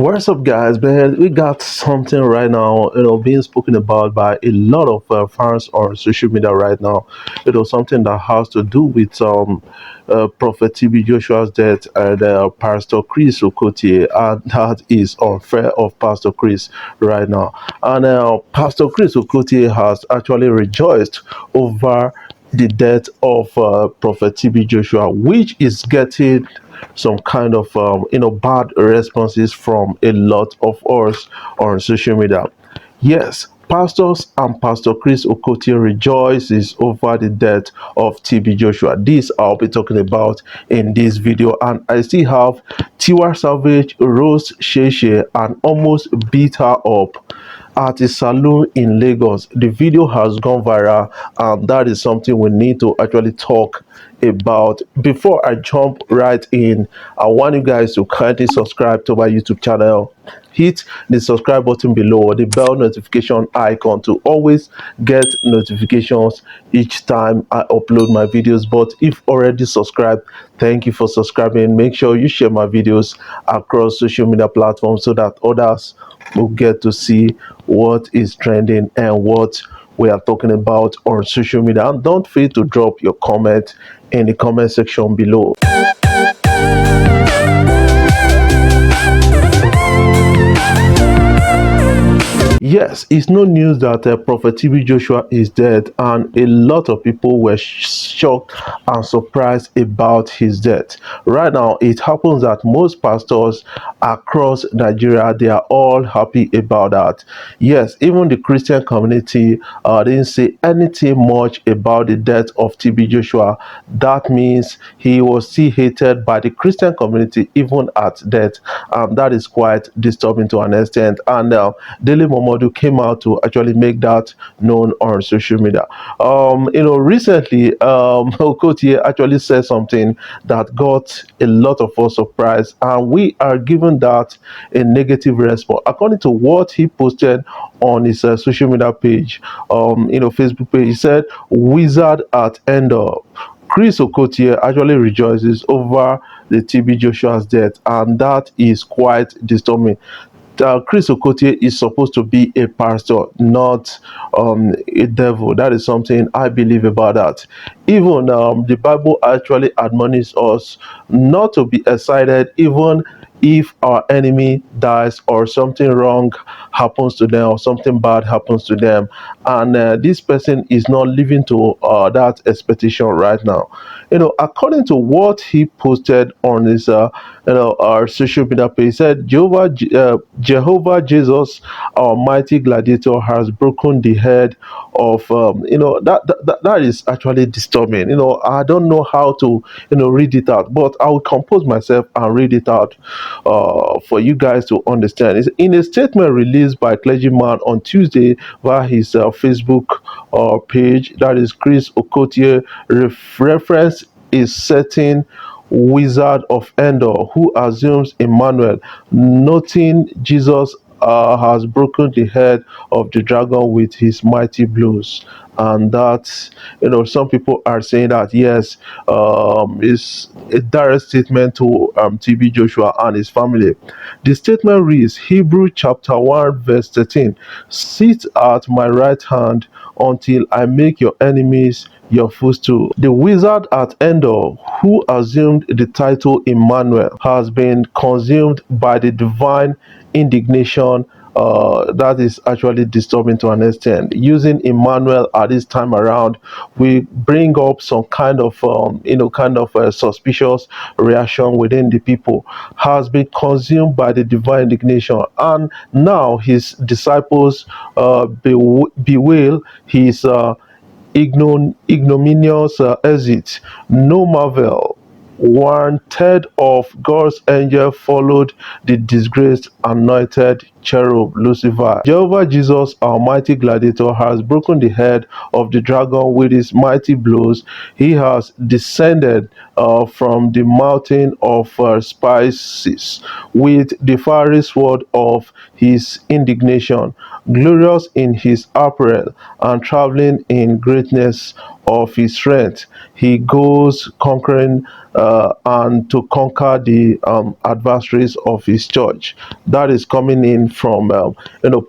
What's up, guys? Man, we got something right now, being spoken about by a lot of fans on social media right now. Something that has to do with Prophet TB Joshua's death and Pastor Chris Okotie, and that is unfair of Pastor Chris right now. And Pastor Chris Okotie has actually rejoiced over the death of Prophet TB Joshua, which is getting some kind of bad responses from a lot of us on social media. Yes, pastors and Pastor Chris Okotie rejoices over the death of TB Joshua. This I'll be talking about in this video, and I still have Tiwa Savage, Rose, Sheyi Shay, and almost beat her up at a saloon in Lagos. The video has gone viral, and that is something we need to actually talk about. Before I jump right in, I want you guys to kindly subscribe to my YouTube channel. Hit the subscribe button below, the bell notification icon, to always get notifications each time I upload my videos. But if already subscribed, thank you for subscribing. Make sure you share my videos across social media platforms so that others will get to see what is trending and what we are talking about on social media. And don't fail to drop your comment in the comment section below. Yes, it's no news that Prophet TB Joshua is dead, and a lot of people were shocked and surprised about his death. Right now, it happens that most pastors across Nigeria, they are all happy about that. Yes, even the Christian community didn't say anything much about the death of TB Joshua. That means he was still hated by the Christian community even at death. That is quite disturbing to an extent. And Daily Momodu came out to actually make that known on social media. Recently, Okotie actually said something that got a lot of us surprised, and we are giving that a negative response. According to what he posted on his social media page, Facebook page, he said, "Wizard at end up." Chris Okotie actually rejoices over the TB Joshua's death, and that is quite disturbing. Chris Okotie is supposed to be a pastor, not a devil. That is something I believe about that. Even the Bible actually admonishes us not to be excited, even if our enemy dies or something wrong happens to them or something bad happens to them, and this person is not living to that expectation right now. According to what he posted on his our social media page, he said, Jehovah Jesus, our mighty gladiator, has broken the head of that is actually disturbing. I don't know how to read it out, but I will compose myself and read it out for you guys to understand. It's in a statement released by clergyman on Tuesday via his Facebook page. That is Chris Okotie reference is certain wizard of Endor who assumes Emmanuel, noting Jesus has broken the head of the dragon with his mighty blows. And that, some people are saying that yes, is a direct statement to TB Joshua and his family. The statement reads, Hebrew chapter 1 verse 13, sit at my right hand until I make your enemies your footstool. The wizard at Endor, who assumed the title Emmanuel, has been consumed by the divine indignation. That is actually disturbing to an extent. Using Emmanuel at this time around, we bring up some kind of suspicious reaction within the people. Has been consumed by the divine indignation, and now his disciples bewail his ignominious exit. No marvel. 1/3 of God's angels followed the disgraced anointed cherub Lucifer. Jehovah Jesus, our mighty gladiator, has broken the head of the dragon with his mighty blows. He has descended from the mountain of spices with the fiery sword of his indignation, glorious in his apparel and traveling in greatness of his strength. He goes conquering and to conquer the adversaries of his church. That is coming in from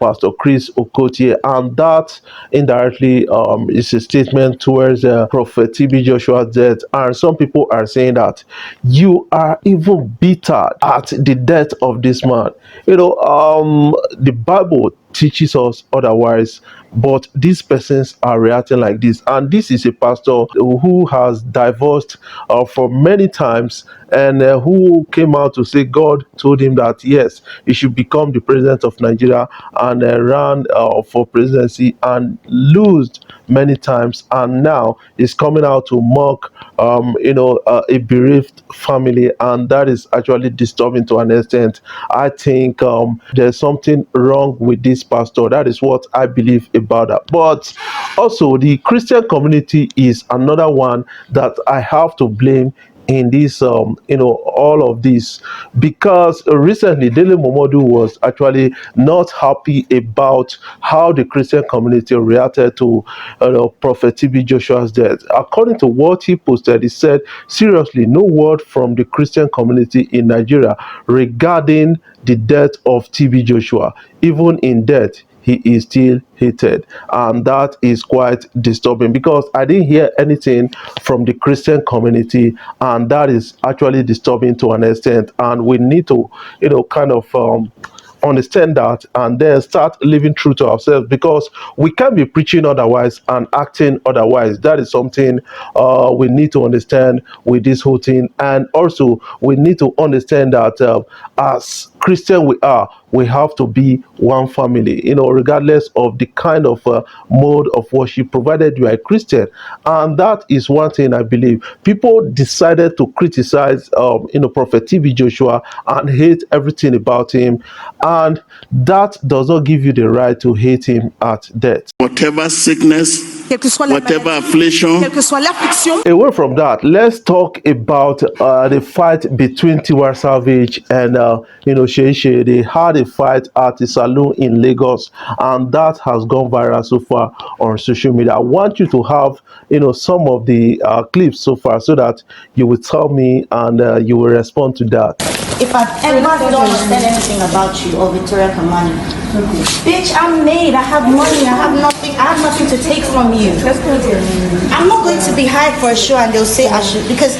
Pastor Chris Okotie, and that indirectly is a statement towards Prophet TB Joshua's death. And some people are saying that you are even bitter at the death of this man. The Bible teaches us otherwise, but these persons are reacting like this. And this is a pastor who has divorced for many times, and who came out to say God told him that yes, he should become the president of Nigeria, and ran for presidency and lost many times, and now is coming out to mock a bereaved family, and that is actually disturbing to an extent. I think there's something wrong with this pastor. That is what I believe about that. But also, the Christian community is another one that I have to blame in this all of this, because recently Dele Momodu was actually not happy about how the Christian community reacted to Prophet TB Joshua's death. According to what he posted, he said, seriously, no word from the Christian community in Nigeria regarding the death of TB Joshua. Even in death, he is still hated, and that is quite disturbing, because I didn't hear anything from the Christian community, and that is actually disturbing to an extent. And we need to kind of understand that, and then start living true to ourselves, because we can't be preaching otherwise and acting otherwise. That is something we need to understand with this whole thing. And also, we need to understand that as Christian we have to be one family, regardless of the kind of mode of worship, provided you are a Christian. And that is one thing I believe. People decided to criticize Prophet TB Joshua and hate everything about him, and that does not give you the right to hate him at death. Whatever sickness, whatever affliction. Away from that, let's talk about the fight between Tiwa Savage and Sheyi Shay. They had a fight at a saloon in Lagos, and that has gone viral so far on social media. I want you to have some of the clips so far, so that you will tell me and you will respond to that. If I've ever don't understand anything about you or Victoria Kamani, bitch, I'm made. I have money. I have nothing. I have nothing to take from you. I'm not going to be hired for a show and they'll say I should, because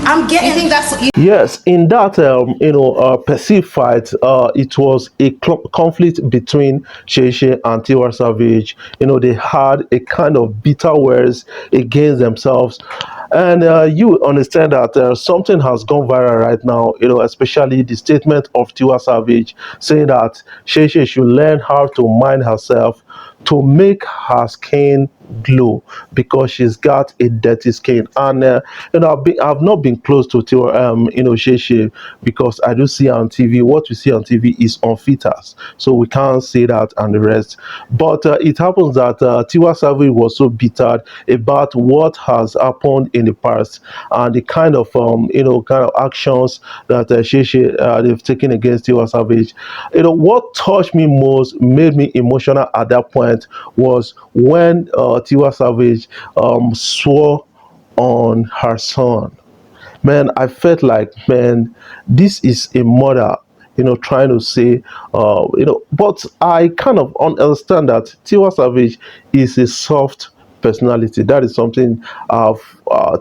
I'm getting. You think that's yes, in that perceived fight, it was a conflict between Sheyi Shay and Tiwa Savage. They had a kind of bitter words against themselves. And you understand that something has gone viral right now, especially the statement of Tiwa Savage saying that Sheyi Shay should learn how to mind herself to make her skin glow, because she's got a dirty skin. And I've not been close to Tiwa, Sheyi Shay, because I do see her on TV. What we see on TV is on filters, so we can't say that and the rest. But it happens that Tiwa Savage was so bitter about what has happened in the past, and the kind of actions that Sheyi Shay they've taken against Tiwa Savage. What touched me most, made me emotional at that point, was when Tiwa Savage swore on her son. Man, I felt like, man, this is a mother, trying to say, but I kind of understand that Tiwa Savage is a soft personality. That is something I've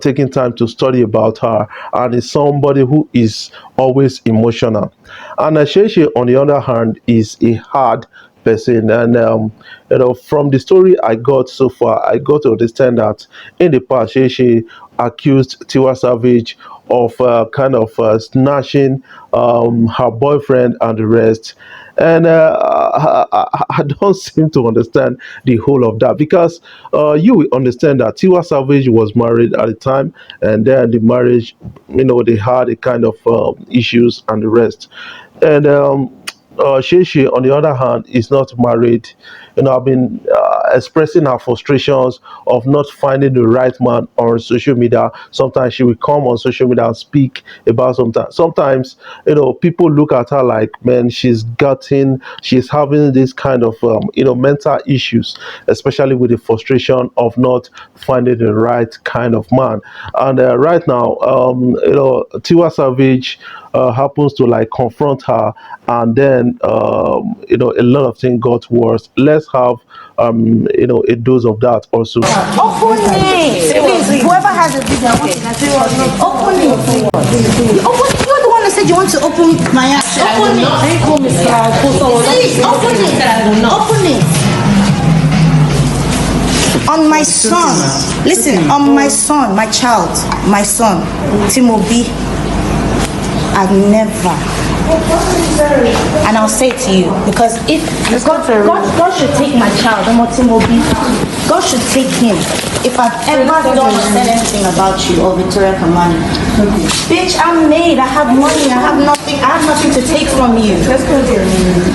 taken time to study about her, and is somebody who is always emotional. And Sheyi Shay, on the other hand, is a hard person. And from the story I got so far, I got to understand that in the past, Sheyi Shay accused Tiwa Savage of snatching her boyfriend and the rest. And I don't seem to understand the whole of that, because you will understand that Tiwa Savage was married at the time, and then the marriage, they had a kind of issues and the rest. And Sheyi Shay, on the other hand, is not married. I've been expressing her frustrations of not finding the right man on social media. Sometimes she will come on social media and speak about something. Sometimes, people look at her like, man, she's having this kind of, mental issues, especially with the frustration of not finding the right kind of man. And right now, Tiwa Savage happens to like confront her, and then a lot of things got worse. Let's have a dose of that also. Open it! Please, whoever has a video, I want to open it. Open it. You're the one that said you want to open my ass. Open it. Please, open it. Open it. On my son, listen, on my son, my child, my son, Timobi, I've never, and I'll say it to you, because if God should take my child, Timobi, God should take him. If I've ever done or said anything about you or Victoria Kamani, bitch, I'm made, I have money, I have nothing to take from you.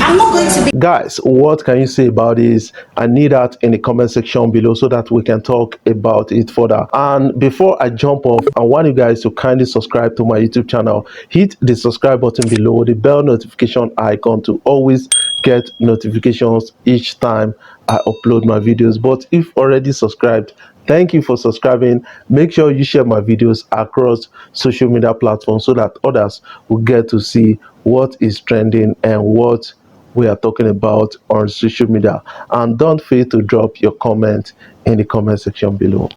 I'm not going to be. Guys, what can you say about this? I need that in the comment section below so that we can talk about it further. And before I jump off, I want you guys to kindly subscribe to my YouTube channel. Hit the subscribe button below, the bell notification icon, to always get notifications each time I upload my videos. But if already subscribed, thank you for subscribing. Make sure you share my videos across social media platforms so that others will get to see what is trending and what we are talking about on social media. And don't fail to drop your comment in the comment section below.